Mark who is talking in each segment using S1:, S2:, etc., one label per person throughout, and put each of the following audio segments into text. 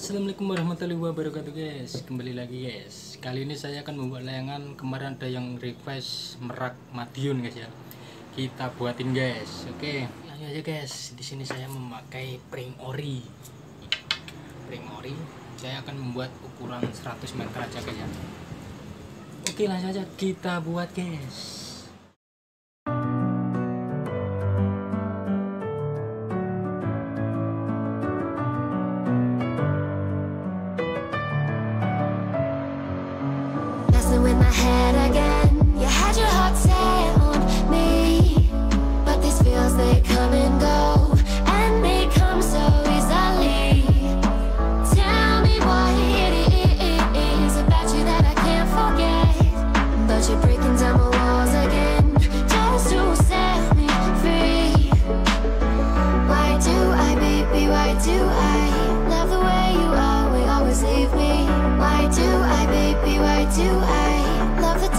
S1: Assalamualaikum warahmatullahi wabarakatuh guys. Kembali lagi guys. Kali ini saya akan membuat layangan. Kemarin ada yang request merak Madiun guys ya. Kita buatin guys. Oke, langsung aja guys. Di sini saya memakai pring ori. Saya akan membuat ukuran 100 meter aja guys ya. Oke, langsung aja kita buat guys.
S2: With my head again, you had your heart set on me, but these feels, they come and go, and they come so easily. Tell me what it is about you that I can't forget, but you're breaking down my walls again, just to set me free. Why do I, baby, why do I love the way you are, we always leave me? Why do I, baby, why do I love the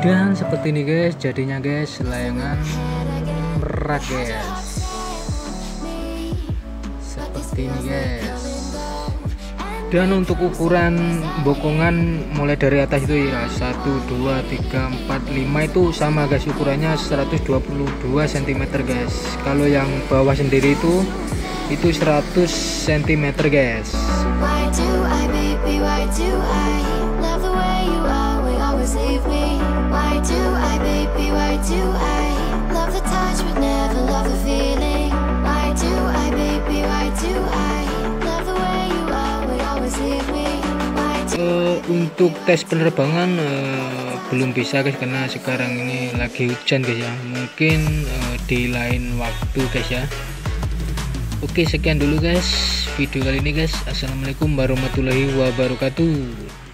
S1: Dan seperti ini guys jadinya guys layangan merak guys, seperti ini guys. Dan untuk ukuran bokongan mulai dari atas itu ya 1, 2, 3, 4, 5 itu sama guys, ukurannya 122 cm guys. Kalau yang bawah sendiri itu 100 cm guys. Untuk tes penerbangan belum bisa guys, karena sekarang ini lagi hujan guys ya. Mungkin di lain waktu guys ya. Oke, sekian dulu guys video kali ini guys. Assalamualaikum warahmatullahi wabarakatuh.